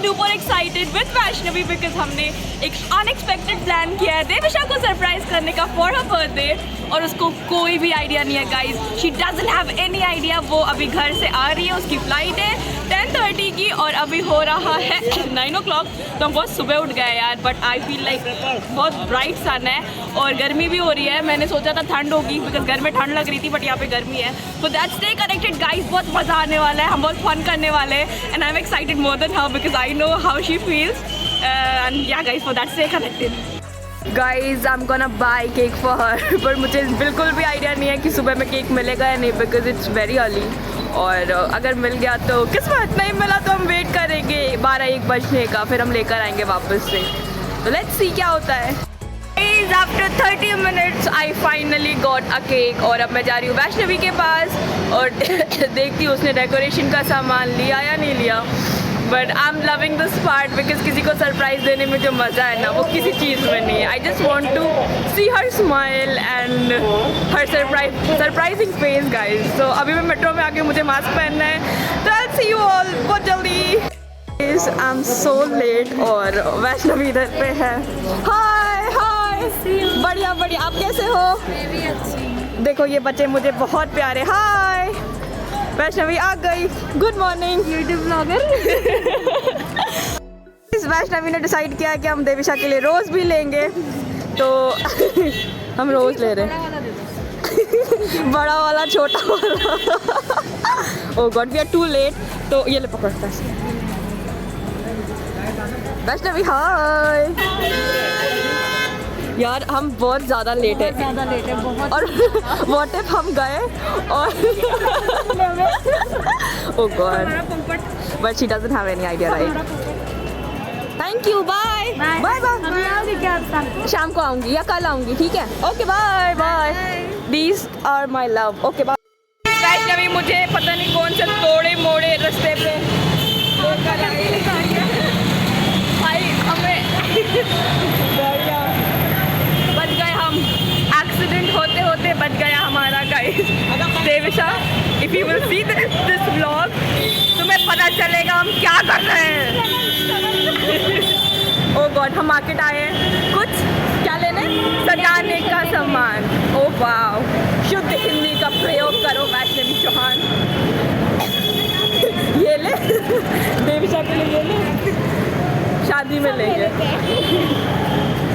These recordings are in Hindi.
Duper excited with Vaishnavi because हमने एक अनएक्सपेक्टेड प्लान किया है देविशा को सरप्राइज करने का फॉर हर बर्थडे और उसको कोई भी आइडिया नहीं है guys. She doesn't have any idea. वो अभी घर से आ रही है, उसकी फ्लाइट है 10:30 की और अभी हो रहा है 9 o'clock. तो हम बहुत सुबह उठ गए यार, बट आई फील लाइक बहुत ब्राइट सन है और गर्मी भी हो रही है. मैंने सोचा था ठंड होगी बिकॉज घर में ठंड लग रही थी, बट यहाँ पे गर्मी है. So that's stay connected guys. बहुत मज़ा आने वाला है, हम बहुत फन करने वाले हैं and I am excited more than how because I know how she feels and yeah guys for that stay connected. Guys I am gonna buy cake for her. पर मुझे बिल्कुल भी आइडिया नहीं है कि सुबह में केक मिलेगा या नहीं बिकॉज इट्स वेरी अर्ली. और अगर मिल गया तो किस्मत, नहीं मिला तो हम वेट करेंगे 12-1 बजने का, फिर हम लेकर आएंगे वापस से. तो लेट्स सी क्या होता है. After 30 minutes I finally got a cake और अब मैं जा रही हूँ वैष्णवी के पास और देखती हूँ उसने डेकोरेशन का सामान लिया या नहीं लिया. But I am loving this part because किसी को सरप्राइज देने में जो मज़ा है ना वो किसी चीज़ में नहीं है. I just want to see her smile and her surprising face guys. तो अभी मैं मेट्रो में आके मुझे मास्क पहनना है. तो आई सी यू ऑल बहुत जल्दी. आई एम सो लेट और वैष्णवी इधर पे है. हाय हाय, बढ़िया बढ़िया. आप कैसे हो? मैं भी अच्छी. देखो ये बच्चे मुझे बहुत प्यारे. हाय वैष्णवी आ गई. Good morning YouTube blogger. Vaishnavi ने डिसाइड किया कि हम देविशा के लिए रोज़ भी लेंगे तो हम रोज़ ले रहे हैं. बड़ा वाला छोटा वाला. Oh god we are too late. तो ये ले पकड़ता है वैष्णवी. हाय यार हम बहुत ज़्यादा लेट है बहुत. और व्हाट इफ हम गए और oh god but she doesn't have any idea right. Thank you. Bye bye bye. शाम को आऊँगी या कल आऊँगी. ठीक है okay bye bye. These are my love. Okay bye. Vaishnavi मुझे पता नहीं कौन से तोड़े मोड़े रास्ते पे भाई हमें बच गए हम. एक्सीडेंट होते होते बच गया हमारा guys. Devisha if you will see this vlog तुम्हें पता चलेगा हम क्या कर रहे हैं. ओ गॉड हम मार्केट आए हैं कुछ क्या लेने, सजाने का सामान. ओ वाह शुद्ध हिंदी का प्रयोग करो वैष्णवी चौहान. ये ले देविशा के लिए ये ले, शादी में लेंगे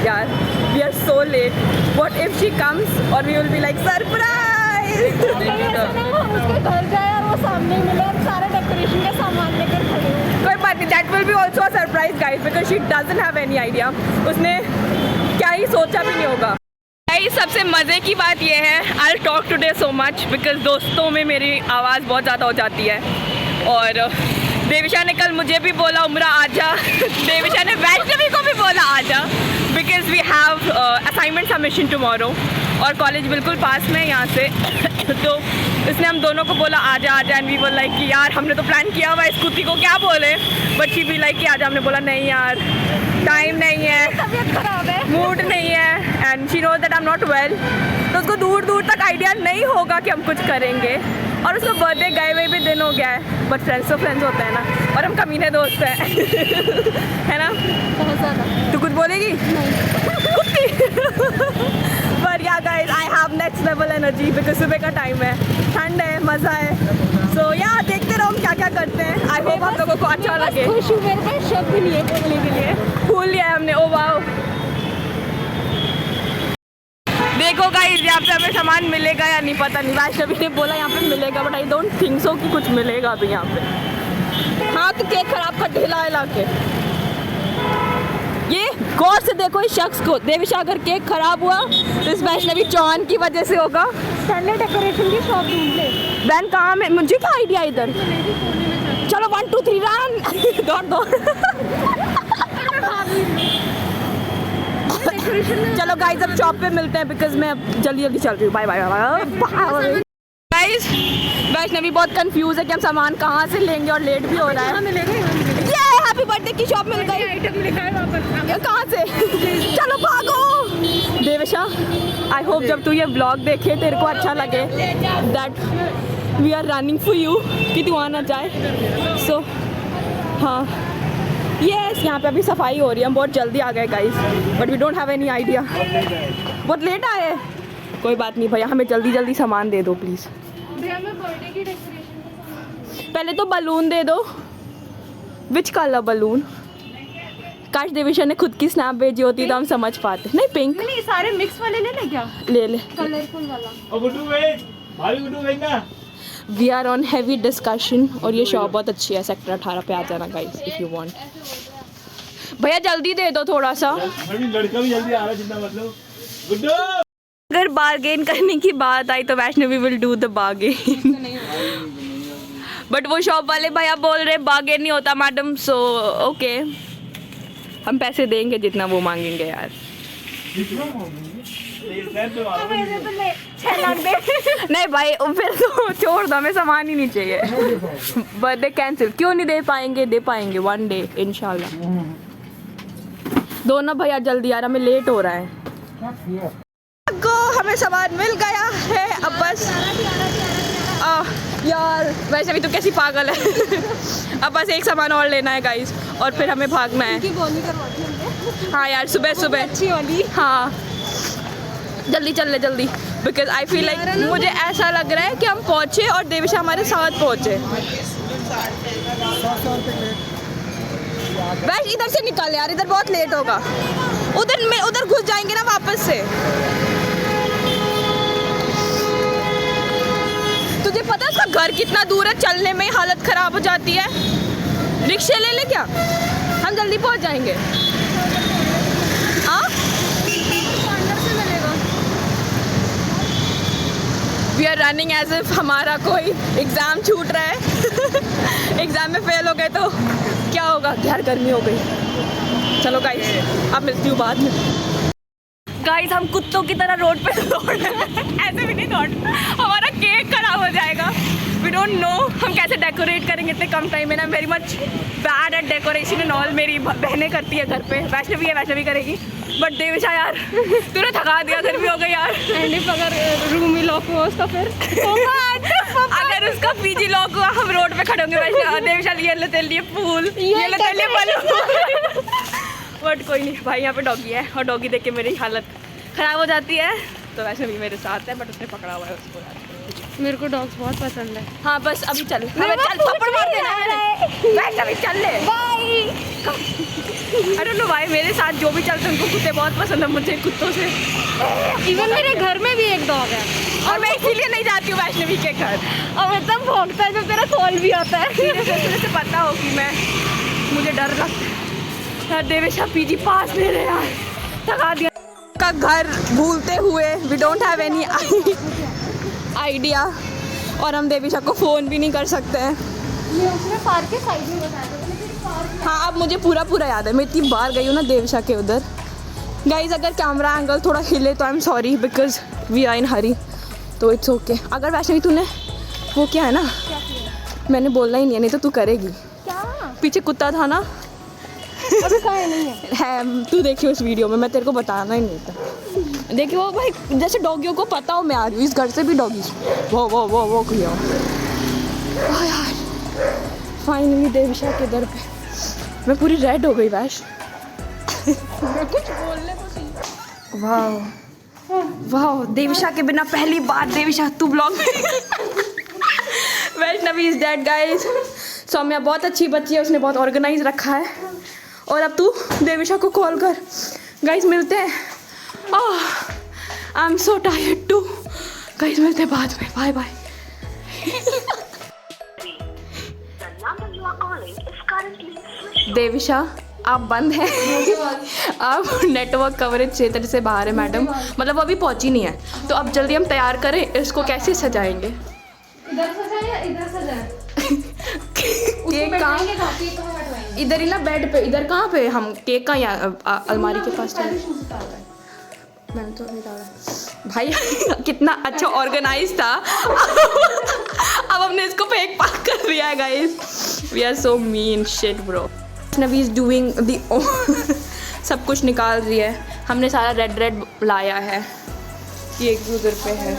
यार. We are so late. What if she comes और we will be like surprise. उसके घर जाए और वो सामने मिले और सारे डेकोरेशन का सामान लेकर खड़े. कोई बात नहीं. That will be also a surprise guys because she doesn't have any idea. उसने क्या ही सोचा भी नहीं होगा. सबसे मज़े की बात यह है I talk today so much because दोस्तों में मेरी आवाज़ बहुत ज़्यादा हो जाती है. और देविशा ने कल मुझे भी बोला उमरा आजा. देविशा ने वैष्णवी को भी बोला आजा because we have assignment submission tomorrow और कॉलेज बिल्कुल पास में है यहाँ से. तो इसने हम दोनों को बोला आजा आजा एंड वी वर लाइक कि यार हमने तो प्लान किया हुआ है स्कूटी को क्या बोले. बट शी भी लाइक कि आजा. हमने बोला नहीं यार टाइम नहीं है, तबीयत खराब है, मूड नहीं है and she knows that I am not well. तो उसको दूर दूर तक आइडिया नहीं होगा कि हम कुछ करेंगे. और उसका बर्थडे गए हुए भी दिन हो गया है बट फ्रेंड्स तो फ्रेंड्स होते हैं ना और हम कमीने दोस्त हैं है ना. बहुत ज़्यादा. तू कुछ बोलेगी पर या guys I have next level energy because सुबह का टाइम है, ठंड है, मज़ा है. सो या देखते रहो हम क्या क्या करते हैं. आई होप आप लोगों को अच्छा लगे. खुश हूँ मेरे पास शब्द नहीं है बोलने के लिए. फूल लिया है हमने. ओ वाओ देखो गाइस यहाँ पे हमें सामान मिलेगा या नहीं पता नहीं. वैष्णवी ने बोला यहाँ पे मिलेगा but I don't think so कि कुछ मिलेगा अभी यहाँ पे. हाँ तो केक खराब कर हिला के. ये गौर से देखो इस शख्स को. देविशा अगर केक खराब हुआ तो इस वैष्णवी चौहान की वजह से होगा. पहले डेकोरेशन की शॉप ढूंढ ले. बहन कहाँ में मुझे क्या आइडिया इधर. चलो 1 2 3 रन. दौड़ दौड़. चलो गाइस अब शॉप पे मिलते हैं बिकॉज मैं अब जल्दी जल्दी चल रही हूँ. Bye bye bye guys. Vaishnavi बहुत कंफ्यूज है कि हम सामान कहाँ से लेंगे और लेट भी हो रहा है. ये हैप्पी बर्थडे की शॉप मिल गई. आइटम लिखा है वापस. कहाँ से. चलो भागो. देविशा आई होप जब तू ये व्लॉग देखे तेरे को अच्छा लगे that we are running for you कि तू आना चाहे. सो हाँ यस, यहाँ पे अभी सफाई हो रही है। हम बहुत जल्दी आ गए guys, but we don't have any idea. बहुत लेट आए। कोई बात नहीं भैया, हमें जल्दी जल्दी सामान दे दो प्लीज़। भैया मैं बर्थडे की डेकोरेशन पहले तो बलून दे दो। Which colour balloon? काश देविशा ने खुद की स्नैप भेजी होती तो हम समझ पाते। नहीं पिंक, नहीं सारे मिक्स वाले ले क्या? ले कलरफुल वाला। We are on heavy discussion. और ये शॉप बहुत अच्छी है, सेक्टर 18 पे आ जाना गाइस इफ़ यू वांट। भैया जल्दी दे दो थोड़ा सा। लड़का भी जल्दी आ रहा है जितना मतलब। गुड्डू अगर बार्गेन करने की बात आई तो Vaishnavi will do the bargain. But वो शॉप वाले भैया बोल रहे बार्गेन नहीं होता मैडम, सो ओके हम पैसे देंगे जितना वो मांगेंगे यार। नहीं भाई फिर तो छोड़ दो, हमें सामान ही नहीं चाहिए। बर्थडे कैंसिल क्यों नहीं दे पाएंगे? दे पाएंगे वन डे इंशाल्लाह। दो ना भैया जल्दी यार, हमें लेट हो रहा है। को हमें सामान मिल गया है अब बस। यार वैसे भी तो कैसी पागल है। अब बस एक सामान और लेना है गाइस और फिर हमें भागना है। हाँ यार सुबह सुबह अच्छी वाली। हाँ जल्दी चल ले जल्दी, बिकॉज आई फील लाइक मुझे ऐसा लग रहा है कि हम पहुँचे और देविशा हमारे साथ पहुँचे। वैसे इधर से निकल यार, इधर बहुत लेट होगा। उधर घुस जाएंगे ना वापस से। तुझे पता है उसका घर कितना दूर है? चलने में हालत खराब हो जाती है। रिक्शे ले ले क्या? हम जल्दी पहुंच जाएंगे। हाँ we are running as if हमारा कोई एग्ज़ाम छूट रहा है। एग्ज़ाम में फेल हो गए तो क्या होगा? यार गर्मी हो गई। चलो गाइस अब मिलती हूँ बाद में। गाइस हम कुत्तों की तरह रोड पे दौड़ रहे हैं। ऐसे भी नहीं दौड़, हमारा केक खराब हो जाएगा। वी डोंट नो हम कैसे डेकोरेट करेंगे इतने कम टाइम में ना। Very much bad at decoration and all. मेरी बहनें करती है घर पे, वैष्णवी करेगी। बट देविशा यार तूने थका दिया, गर्मी हो गई यार। एंड इफ अगर रूम ही लॉक हुआ उसका फिर अगर उसका पीजी लॉक हुआ हम रोड पे खड़े होंगे। वैष्णवी देविशा ये ले तेरे लिए फूल, ये ले तेरे लिए बलून। बट कोई नहीं भाई, यहाँ पे डॉगी है और डॉगी देख के मेरी हालत ख़राब हो जाती है। तो वैष्णवी मेरे साथ है बट उसने पकड़ा हुआ है उसको। मेरे को डॉग्स बहुत पसंद है। हाँ बस अभी चल, चल थप्पड़ मार देना है। वैष्णवी चल ले बाय। आई डोंट नो भाई, मेरे साथ जो भी चलते हैं उनको कुत्ते बहुत पसंद है। मुझे कुत्तों से इवन मेरे घर में भी एक डॉग है और मैं इसीलिए नहीं जाती हूँ वैष्णवी के घर। और मतलब भौंकता है जब तेरा कॉल भी आता है। सीरियसली से पता हो कि मैं मुझे डर लगता है यार। देविशा पीजी पास ले रहे यार, थका दिया। का घर भूलते हुए we don't have any idea और हम देविशा को फ़ोन भी नहीं कर सकते हैं। ये उसने पार्क के साइड में बताया था। हाँ अब मुझे पूरा याद है, मैं इतनी बार गई हूँ ना देविशा के उधर। गाइज अगर कैमरा एंगल थोड़ा हिले तो I am sorry because we are in hurry, तो इट्स ओके। अगर वैष्णवी तूने वो क्या है ना, मैंने बोलना ही नहीं है, नहीं तो तू करेगी। क्या? पीछे कुत्ता था ना। अभी कहाँ नहीं है तू देखियो उस वीडियो में, मैं तेरे को बताना ही नहीं था। देखिए वो भाई जैसे डॉगियों को पता हो मैं आ रही हूँ, इस घर से भी डॉगी वो किया। यार फाइनली देविशा के दर पे मैं पूरी रेड हो गई। वैश कुछ बोलने को चाहिए। वाह देविशा के बिना पहली बार। देविशा तू ब्लॉग में। Vaishnavi is dead guys. Saumya बहुत अच्छी बच्ची है, उसने बहुत ऑर्गेनाइज रखा है। और अब तू देविशा को कॉल कर। गाइस मिलते हैं। I am so tired too. Guys मिलते हैं बाद में, बाय बाय। देविशा आप बंद हैं। आप नेटवर्क कवरेज क्षेत्र से बाहर है मैडम, मतलब वो अभी पहुंची नहीं है। तो अब जल्दी हम तैयार करें, इसको कैसे सजाएंगे? इधर सजाए या इधर सजाए? केक कहाँ? इधर ही ना बेड पे। इधर कहाँ पे हम केक का या अलमारी के पास चले? मैंने तो नहीं डाला भाई। कितना अच्छा ऑर्गेनाइज था। अब हमने इसको फेंक पाक कर दिया है guys. We are so mean shit bro. Vaishnavi is doing the सब कुछ निकाल रही है। हमने सारा रेड लाया है। ये एक उधर पे है।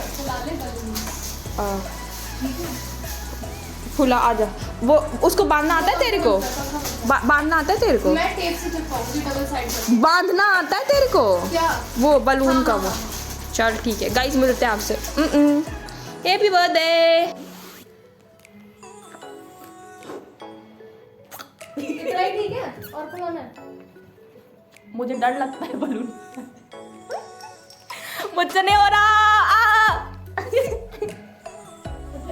फूला आजा। वो उसको बांधना आता है तेरे को? बांधना आता है तेरे को? मैं टेप से चिपकाऊंगी डबल साइड पर। बांधना आता है तेरे को? क्या? वो बलून का हाँ, वो। चल ठीक है गाइस, मिलते हैं आपसे। Happy birthday. इतना ही ठीक है और फुलाना है? मुझे डर लगता है बलून मुझसे नहीं हो रहा।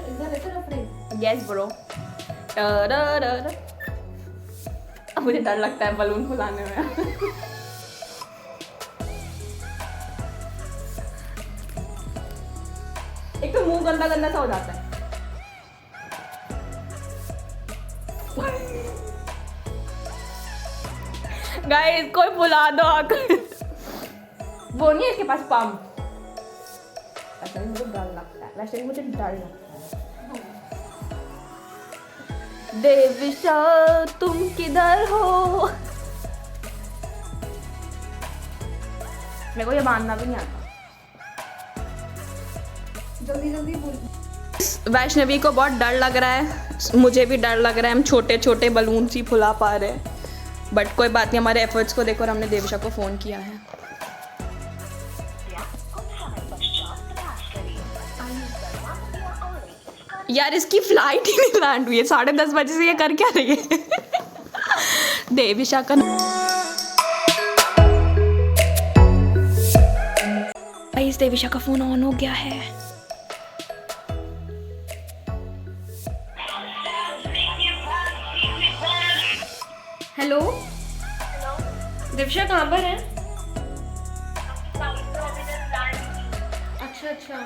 इधर इधर अपने। Yes bro. मुझे डर लगता है बलून फुलाने में। एक तो मुंह गंदा गंदा सा हो जाता है। गाइस कोई बुला दो आकर। वो नहीं है इसके पास पंप। ऐसा मुझे डर लगता है, वैसे मुझे डर लगता है। देविशा तुम किधर हो? मेरे को ये मानना भी नहीं आता। जल्दी जल्दी बोल। वैष्णवी को बहुत डर लग रहा है, मुझे भी डर लग रहा है। हम छोटे छोटे बलून ही फुला पा रहे हैं, बट कोई बात नहीं। हमारे एफर्ट्स को देखो, हमने देविशा को फ़ोन किया है। यार इसकी फ्लाइट ही नहीं लैंड हुई है, 10:30 बजे से ये कर क्या रही है? देविशा का गाइस, देविशा का फ़ोन ऑन हो गया है। हेलो देविशा कहाँ पर है? अच्छा अच्छा।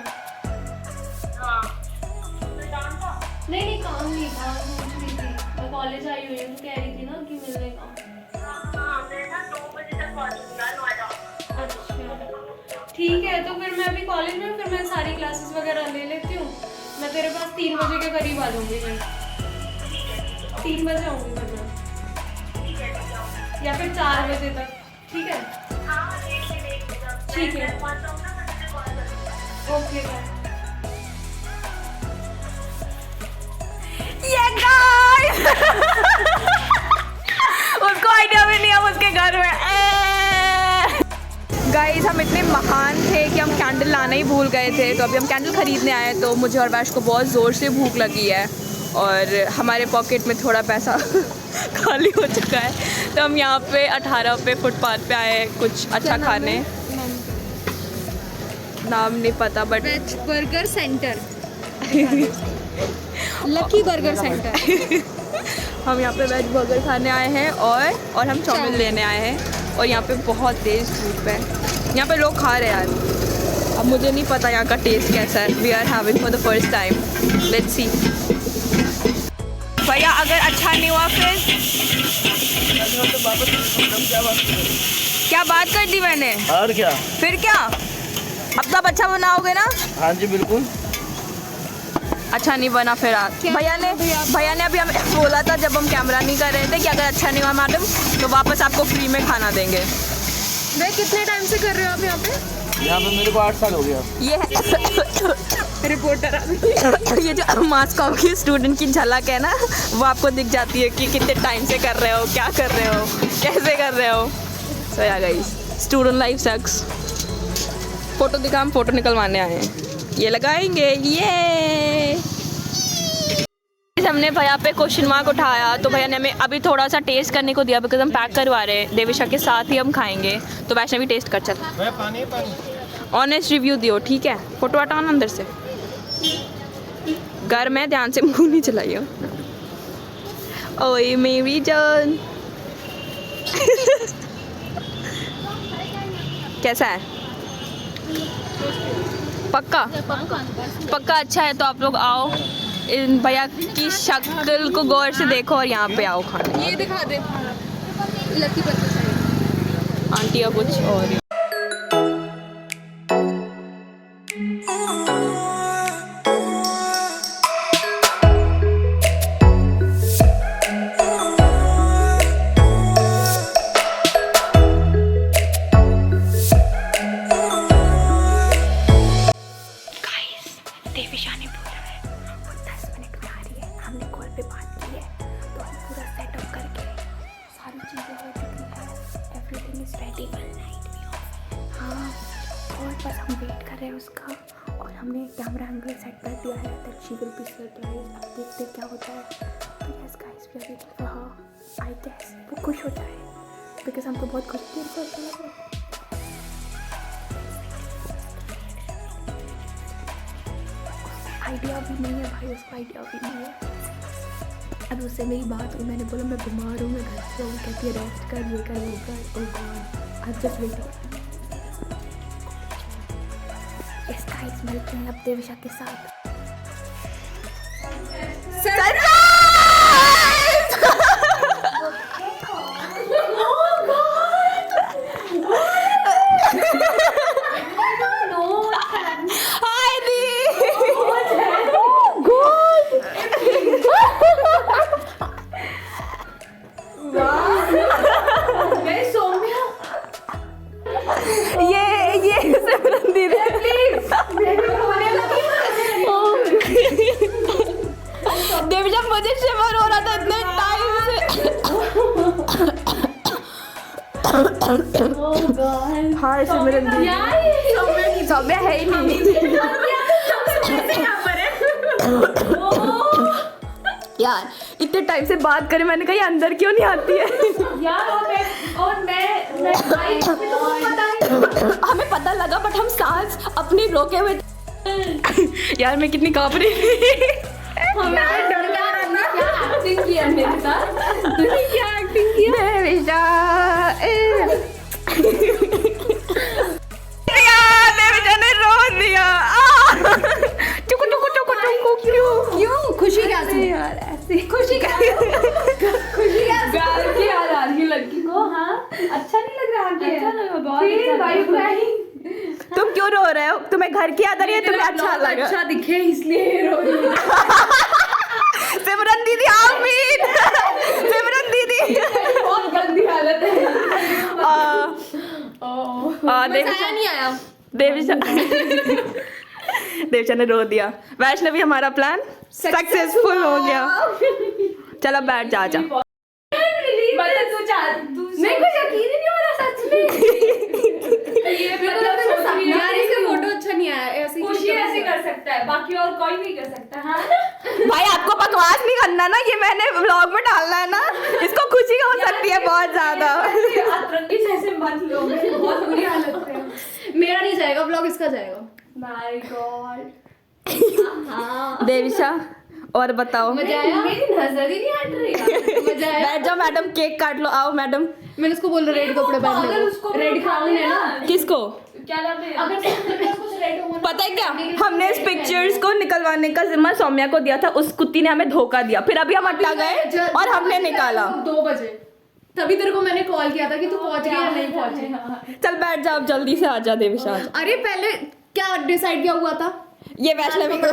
नहीं नहीं काम नहीं था, पूछ रही थी। मैं कॉलेज आई हुई हूँ, कह रही थी ना कि मिलने का। अच्छा ठीक है, तो फिर मैं अभी कॉलेज में हूँ, फिर मैं सारी क्लासेस वगैरह ले लेती हूँ। मैं तेरे पास 3 बजे के करीब आ जाऊँगी। मैं 3 बजे आऊँगी फिर मैं, या फिर 4 बजे तक। ठीक है ठीक है ओके बाय। ये गाइस उसको आइडिया भी नहीं है उसके घर में। गाइस हम इतने महान थे कि हम कैंडल लाना ही भूल गए थे, तो अभी हम कैंडल खरीदने आए। तो मुझे और वैश को बहुत ज़ोर से भूख लगी है और हमारे पॉकेट में थोड़ा पैसा खाली हो चुका है, तो हम यहाँ पे 18 पे फुटपाथ पे आए हैं कुछ अच्छा खाने। नाम नहीं पता but veg burger centre lucky burger centre. हम यहाँ पे वेज बर्गर खाने आए हैं और हम चाउमीन लेने आए हैं। और यहाँ पे बहुत तेज़ धूप है, यहाँ पे लोग खा रहे हैं यार। अब मुझे नहीं पता यहाँ का टेस्ट कैसा है। We are having for the first time, let's see. भैया अगर अच्छा नहीं हुआ फिर क्या बात कर दी मैंने? और क्या? फिर क्या? अब तब अच्छा बनाओगे ना? हाँ जी बिल्कुल। अच्छा नहीं बना फिर आप भैया ने अभी हमें बोला था जब हम कैमरा नहीं कर रहे थे कि अगर अच्छा नहीं हुआ मैडम तो वापस आपको फ्री में खाना देंगे। भाई कितने टाइम से कर रहे हो आप यहाँ पे? यहाँ पे मेरे को 8 साल हो गया। ये है रिपोर्टर ये जो मास्कॉम की स्टूडेंट की झलक है ना, वो आपको दिख जाती है कि कितने टाइम से कर रहे हो, क्या कर रहे हो, कैसे कर रहे हो। सो या गाइस, स्टूडेंट लाइफ सक्स। फ़ोटो दिखा, हम फ़ोटो निकलवाने आए हैं, ये लगाएंगे। ये हमने भैया पे क्वेश्चन मार्क उठाया, तो भैया ने हमें अभी थोड़ा सा टेस्ट करने को दिया बिकॉज हम पैक करवा रहे हैं। देविशा के साथ ही हम खाएंगे, तो वैष्णवी टेस्ट कर चल। ऑनेस्ट रिव्यू दियो, ठीक है? फोटो हटाना अंदर से। घर में ध्यान से मुंह नहीं चलाइयो। ओए मेरी जान कैसा है? पक्का पक्का अच्छा है तो आप लोग आओ, इन भैया की शक्ल को गौर से देखो और यहाँ पे आओ खाने। ये दिखा दे लकी बर्गर सेंटर। आंटी या कुछ और देविशा ने बोला है वो 10 मिनट में आ रही है। हमने वेट कर रहे हैं उसका, और हमने कैमरा एंगल सेट कर दिया है that she will be surprise. अब देखते हैं क्या होता है। तो yes guys, we are waiting for her. I guess वो खुश हो जाए, बिकॉज हमको बहुत खुश फील अच्छा लग रहा है। आइडिया भी नहीं है भाई, उसको आइडिया भी नहीं है। अब उससे मेरी बात हुई, मैंने बोला मैं बीमार हूँ, मैं घर से हूँ, कहती है रेस्ट कर, ये कर, वो कर। Oh god, I just waiting. Yes guys, मिलते हैं अब देविशा के साथ। देविशा मुझे शिवर हो रहा था इतने टाइम से। हाँ सिमरन दी, सौम्या है ही नहीं यार। इतने टाइम से बात करें, मैंने कहा ये अंदर क्यों नहीं आती है यार। और मैं हमें पता लगा, बट हम सांस अपनी रोके हुए यार। मैं कितनी कांप रही थी। एक्टिंग किया मेरे साथ, क्या एक्टिंग किया देविशा ने रो दिया। चुकु चुकु चुकु चुकु। क्यों खुशी कैसे यार? ऐसे खुशी कैसे? खुशी कैसे? गाल की याद आ रही लड़की को। हाँ, अच्छा नहीं लग रहा? अच्छा लगा, बहुत अच्छा लगा। तुम क्यों रो रहे हो? तुम्हें घर की याद आ रही है? तुम्हें अच्छा लगा? अच्छा दिखे इसलिए रो रही हूँ। सिमरन दीदी आमीन। सिमरन दीदी बहुत गंदी हालत है। देविशा नहीं आया। देविशा ने रो दिया। वैष्णवी, हमारा प्लान सक्सेसफुल हो गया। चलो बैठ जा। मेरे को यकीन ही नहीं हो रहा सच में। ये मतलब यार, इसका फोटो अच्छा नहीं आया। ऐसे खुशी ऐसे कर सकता है, बाकी और कोई भी कर सकता है। हाँ भाई आपको बकवास नहीं करना ना, ये मैंने व्लॉग में डालना है ना। इसको खुशी हो सकती है बहुत ज्यादा। अतरंगी जैसे मत लो, बहुत बुरी हालत है। मेरा नहीं जाएगा व्लॉग, इसका जाएगा। My God. देविशा और बताओ। मजा आया? मेरी नजर ही नहीं हट रही। मजा आया? बैठ जाओ मैडम, केक काट लो। आओ मैडम। मैंने उसको बोला रेड कपड़े पहनने को। रेड क्राउन है ना। किसको? क्या नाम है? अगर कुछ रेड हो, पता है क्या, हमने इस पिक्चर्स को निकलवाने का जिम्मा सौम्या को दिया था। उस कुत्ती ने हमें धोखा दिया, फिर अभी हम अट्टा गए और हमने निकाला 2 बजे। तभी तेरे को मैंने कॉल किया था कि तू पहुंच गई या नहीं पहुंची। चल बैठ जा, अब जल्दी से आजा देविशा। अरे पहले क्या डिसाइड क्या हुआ था? ये वैष्णवी को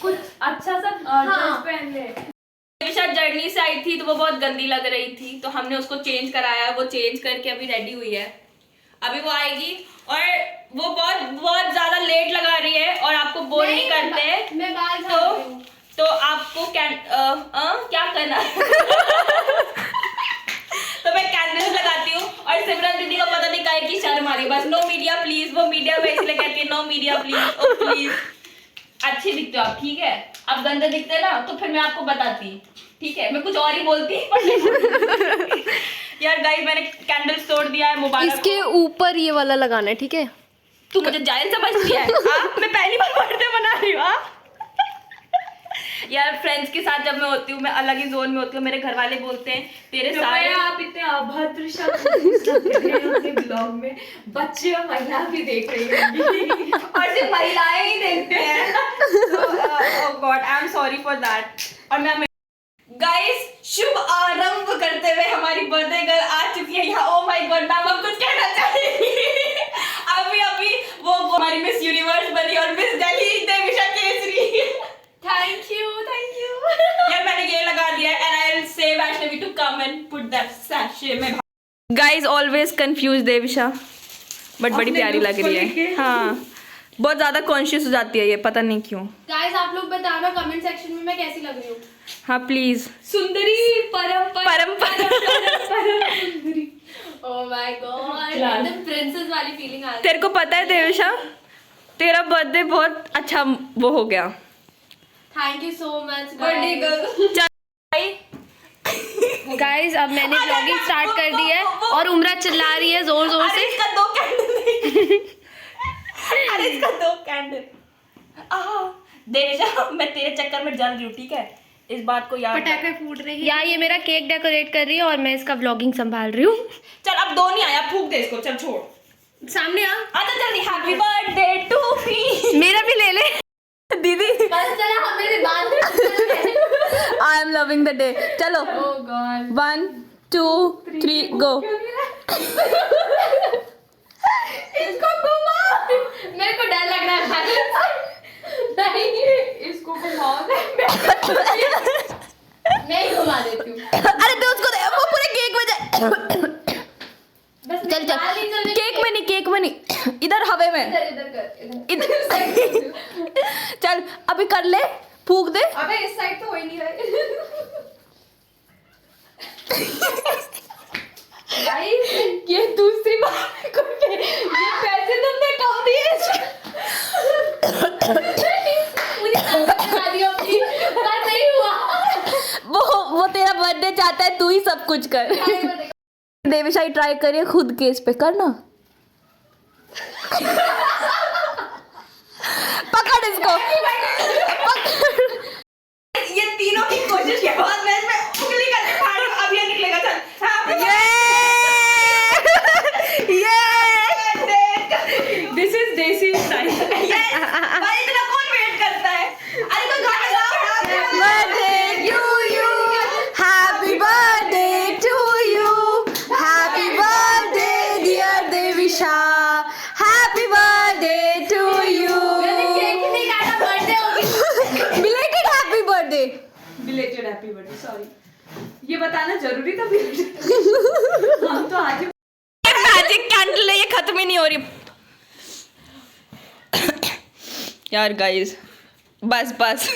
कुछ अच्छा सा ड्रेस पहन ले। देविशा जर्नी से आई थी तो वो बहुत गंदी लग रही थी, तो हमने उसको चेंज कराया। वो चेंज करके अभी रेडी हुई है। अभी वो आएगी और वो बहुत ज्यादा लेट लगा रही है और आपको बोर नहीं करते। मैं बाल तो आपको क्या करना तो मैं कैंडल्स लगाती हूँ और सिमरन दीदी को पता नहीं काहे की शर्म आ रही है। बस नो मीडिया प्लीज। वो मीडिया में इसलिए कहती है no media please. Oh please, अच्छी दिखते हो आप, ठीक है? अब गंदे दिखते ना तो फिर मैं आपको बताती, ठीक है? मैं कुछ और ही बोलती यार गाइस, मैंने कैंडल्स तोड़ दिया है। मोबाइल इसके ऊपर ये वाला लगाना है, ठीक है? तू मुझे जाहिल समझती है? मैं पहली बार बर्थडे मना रही हूँ। यार फ्रेंड्स के साथ जब मैं होती हूँ, मैं अलग ही जोन में होती हूँ। मेरे घर वाले बोलते हैं तेरे सारे आप इतने अभद्र शब्द ब्लॉग में बच्चे और महिला भी देख रही होंगी और सिर्फ महिलाएं ही देखते हैं। Oh god, I am sorry for that. और मैं गाइस, शुभ आरंभ करते हुए हमारी बर्थडे गर्ल आ चुकी है यहाँ। ओह माय गॉड, मैम आप कुछ कहना चाहेंगी? अभी वो हमारी मिस यूनिवर्स बनी और miss Delhi Devisha Kesari. Thank you यार मैंने ये लगा दिया है and I'll say Vaishnavi to come and put that sachet में। Guys always confused Devisha, but बड़ी प्यारी लग रही है। हाँ, बहुत ज्यादा कॉन्शियस हो जाती है ये, पता नहीं क्यों। गाइस आप लोग बताना कमेंट सेक्शन में मैं कैसी लग रही हूँ। हाँ प्लीज। सुंदरी परम परम सुंदरी। ओह माय गॉड, एकदम प्रिंसेस वाली फीलिंग आ रही तेरे को पता है देविशा, तेरा बर्थडे बहुत अच्छा वो हो गया। Thank you so much birthday girl. Guys अब मैंने व्लॉगिंग स्टार्ट कर दी है और उमरा चिल्ला रही है जोर जोर से। इसका 2 कैंडल अरे इसका 2 कैंडल। देविशा मैं तेरे चक्कर में जल रही हूँ, ठीक है, इस बात को याद। पटाखे फूट रहे हैं यार, ये मेरा केक डेकोरेट कर रही है और मैं इसका व्लॉगिंग संभाल रही हूँ। चल अब 2 नहीं आया, फूक दे इसको, चल छोड़ सामने आ। अच्छा जल्दी। Happy birthday to me. मेरा भी ले ले दीदी। चला हमें भी बांध। I am loving the day. चलो ओह गॉड 1 2 3 गो। इसको घुमा, मेरे को डर लग रहा है। नहीं इसको घुमाओ, मैं ही घुमा देती हूँ। अरे दे उसको, दे वो पूरे केक में जाए। बस चल चल, केक में नहीं, इधर हवे में। इधर कर इधर चल अभी कर ले, फूक दे। अबे इस साइड तो हो ही नहीं रहा। गाइस ये दूसरी बार ये पैसे तुमने कम दिए। मुझे बता दियो अपनी बात नहीं हुआ। वो तेरा बर्थडे चाहता है, तू ही सब कुछ कर। देविशा ट्राई करिए खुद केस पे करना। पकड़ इसको, पकड़। ये तीनों की कोशिश के बाद मैं उंगली करके फाड़ दूं, अब ये निकलेगा। चल दिस इज देसी स्टाइल। भाई इतना कौन वेट करता है? अरे कोई गाना गाओ। Birthday to you, happy birthday to you, happy birthday dear Devisha, happy birthday to you. Cake नहीं काटा, बर्थडे होगी। Belated happy birthday. Belated happy birthday, sorry ये बताना जरूरी था। बिलेटेड हम तो आज मैजिक कैंडल है, ये खत्म ही नहीं हो रही यार। गाइस बस बस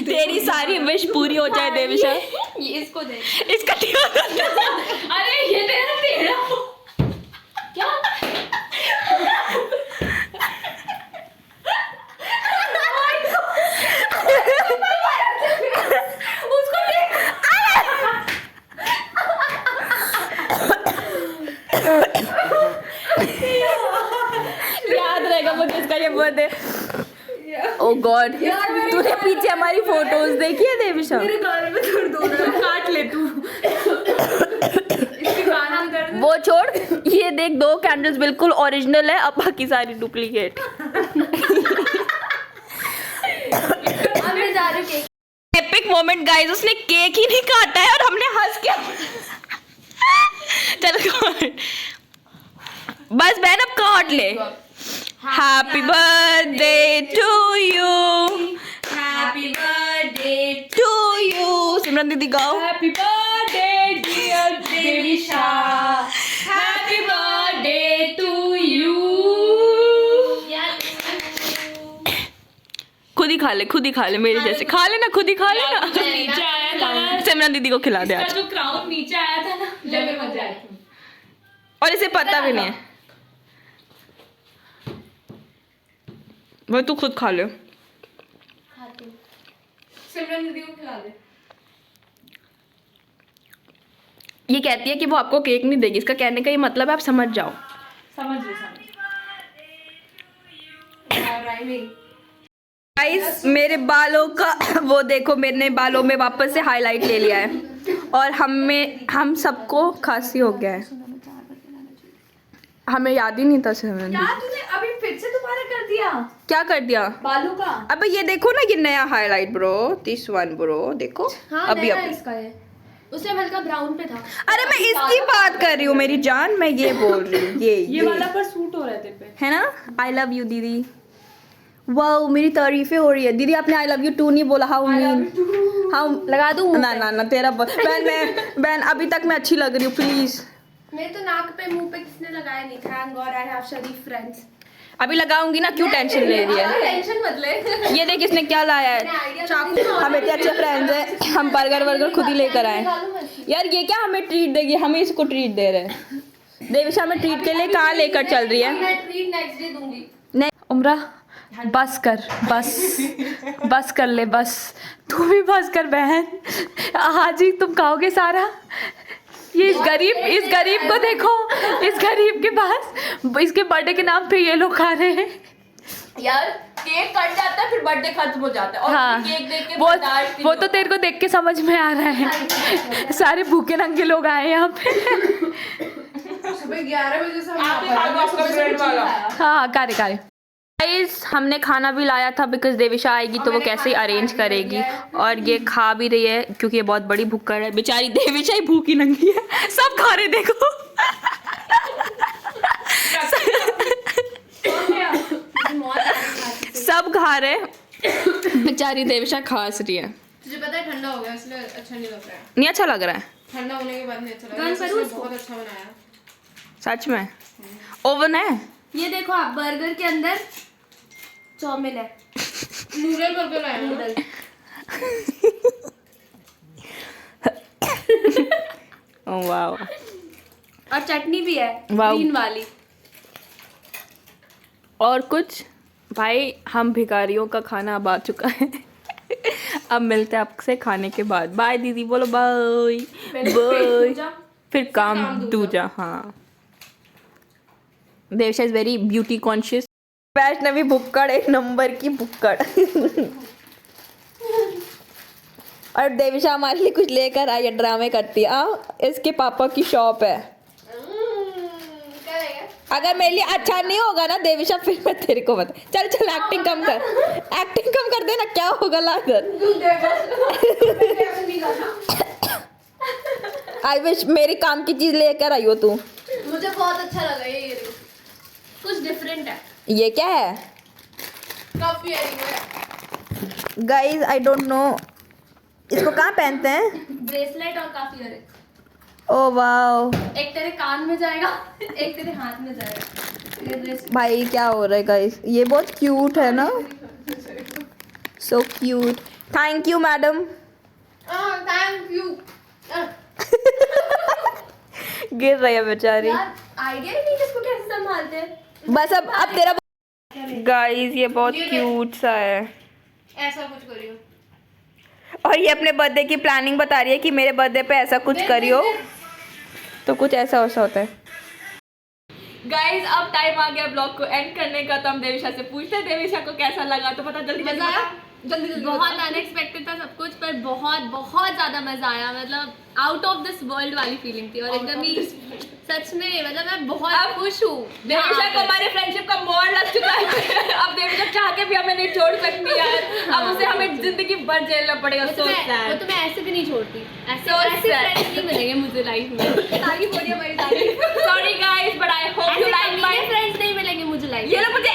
तेरी सारी विश पूरी हो जाए देविशा। ये इसको दे, इसका अरे ये तेरा क्या उसको याद रहेगा वो किसका ये बर्थडे। ओ गॉड, तूने पीछे हमारी फोटोज देखी है देविशा? मेरे गाल में दर्द हो रहा है, काट ले तू। इसके कान में दर्द। वो छोड़, ये देख 2 कैंडल्स बिल्कुल ओरिजिनल है, अब बाकी सारी डुप्लीकेट। अब मैं जा रही हूँ केक। एपिक मोमेंट गाइस, उसने केक ही नहीं काटा है और हमने हंस के चल काट। बस बहन अब काट ले। Happy birthday to you, happy birthday to you. Simran दीदी गाओ। Happy birthday dear Devisha, happy birthday to you. खुद ही खा ले, खुद ही खा ले, मेरे जैसे खा लेना, खुद ही खा लेना। नीचे आया था ना, सिमरन दीदी को खिला दे आज। जो क्राउन नीचे आया था ना, जब मजा आया। और इसे पता भी नहीं है। वो तू खुद खा ले। खाती हूँ। सिमरन दीदी को खिला दे। ये कहती है कि वो आपको केक नहीं देगी, इसका कहने का ये मतलब है आप समझ जाओ। समझ लो, राइमिंग। गाइस मेरे बालों का वो देखो, मैंने बालों में वापस से हाईलाइट ले लिया है और हम सबको खांसी हो गया है। हमें याद ही नहीं था सिमरन। क्या तूने अभी फिर से दोबारा कर दिया? क्या कर दिया? बालों का। अबे ये देखो ना, ये नया highlight bro, this one bro, देखो। हाँ, अभी नया अभी इसका है। उससे हल्का ब्राउन पे था। अरे मैं इसकी बात कर रही हूँ मेरी जान, मैं ये बोल रही हूँ। ये वाला पर सूट हो रहा है तेरे पे, है ना। आई लव यू दीदी। वाओ मेरी तारीफें हो रही है दीदी। आपने आई लव यू टू नहीं बोला। हाउ मीन, हाउ लगा दूँ? ना ना ना तेरा बहन अभी तक मैं अच्छी लग रही हूँ प्लीज। मैं तो नाक पे मुंह पे किसने लगाया नहीं। Thank God I have Sharif friends. अभी लगाऊंगी ना, क्यों टेंशन ले रही है? टेंशन मत ले। ये देख इसने क्या लाया है, चाकू। हम इतने अच्छे फ्रेंड्स हैं, हम बर्गर वर्गर खुद ही लेकर आए। यार ये क्या हमें ट्रीट देगी, हमें इसको ट्रीट दे रहे हैं। देविशा मैं ट्रीट के लिए कहाँ लेकर चल रही है? मैं ट्रीट नेक्स्ट डे दूंगी। नहीं उम्रा, बस कर, बस कर ले, बस तू भी बस कर बहन। आज ही तुम खाओगे सारा। ये इस गरीब को देखो, इस गरीब के पास इसके बर्थडे के नाम पे ये लोग खा रहे हैं यार। केक कट जाता है फिर बर्थडे खत्म हो जाता है और हाँ, केक देख के वो तो तेरे को देख के समझ में आ रहा है। सारे भूखे नंगे लोग आए यहाँ पे। सुबह 11 बजे से हाँ कारे गाइस, हमने खाना भी लाया था बिकॉज देविशा आएगी तो वो कैसे ही अरेंज करेगी, और ये खा भी रही है क्योंकि ये बहुत बड़ी भूखड़ है। बेचारी देविशा ही भूखी नंगी है, सब खा रहे देखो। सब खा रहे, बेचारी देविशा खास रही है। तुझे पता है ठंडा हो गया इसलिए अच्छा नहीं लग रहा है। नहीं अच्छा लग रहा है ठंडा होने के बाद नहीं अच्छा लग रहा है। इसने बहुत अच्छा बनाया। सच में। ओवन है ये देखो आप, बर्गर के अंदर चाउमीन है, नूडल बर्गर आया नूडल। ओह वाओ, और चटनी भी है वाओ। ग्रीन वाली। और कुछ भाई, हम भिखारियों का खाना अब आ चुका है। अब मिलते हैं आपसे खाने के बाद। बाय दीदी बोलो, बाय बाय। फिर काम दूजा। हाँ Devisha is very beauty conscious. Vaishnavi भुक्कड़, एक नंबर की भुक्कड़। और देविशा हमारे लिए कुछ लेकर आई है, ड्रामे करती है। इसके पापा की शॉप है। अगर मेरे लिए अच्छा नहीं होगा ना देविशा, फिर मैं तेरे को बता। चल चल एक्टिंग कम कर देना, क्या होगा लाकर। आई विश मेरे काम की चीज लेकर आई हो तू। मुझे बहुत अच्छा लगा ये कुछ डिफरेंट है। ये क्या है? काफी है गाइज आई डोंट नो इसको कहाँ पहनते हैं। ब्रेसलेट और काफी है। ओ वाओ, एक तेरे कान में जाएगा, एक तेरे हाथ में जाएगा। ये ब्रेसलेट भाई क्या हो रहा है गाइस, ये बहुत क्यूट है ना, so cute. Thank you madam. Thank you. गिर रही है बेचारी। यार आइडिया ही नहीं किसको कैसे संभालते हैं। बस अब तेरा गाइस ये बहुत क्यूट सा है। ऐसा कुछ करियो। और ये अपने बर्थडे की प्लानिंग बता रही है कि मेरे बर्थडे पे ऐसा कुछ करियो, तो कुछ ऐसा वैसा होता है। गाइज अब टाइम आ गया ब्लॉग को एंड करने का, तो हम देविशा से पूछते हैं देविशा को कैसा लगा। तो पता जल्दी मजा आया? जल्दी बहुत अनएक्सपेक्टेड था सब कुछ, पर बहुत बहुत ज़्यादा मज़ा आया। मतलब आउट ऑफ दिस वर्ल्ड वाली फीलिंग थी, और एकदम ही सच में मतलब मैं बहुत खुश हूँ। देविशा को हमारे फ्रेंडशिप का मोड़ लग चुका है। अब देविशा चाह के भी हमें नहीं छोड़ सकती यार, अब उसे हमें जिंदगी भर झेलना पड़ेगा। वो तो मैं ऐसे भी नहीं छोड़ती। ऐसे फ्रेंड्स नहीं मिलेंगे मुझे लाइफ में। तारीफ हो रही है हमारी तारीफ। Sorry guys but I hope you like my friends नहीं मिलेंगे मुझे लाइफ। ये लोग मुझे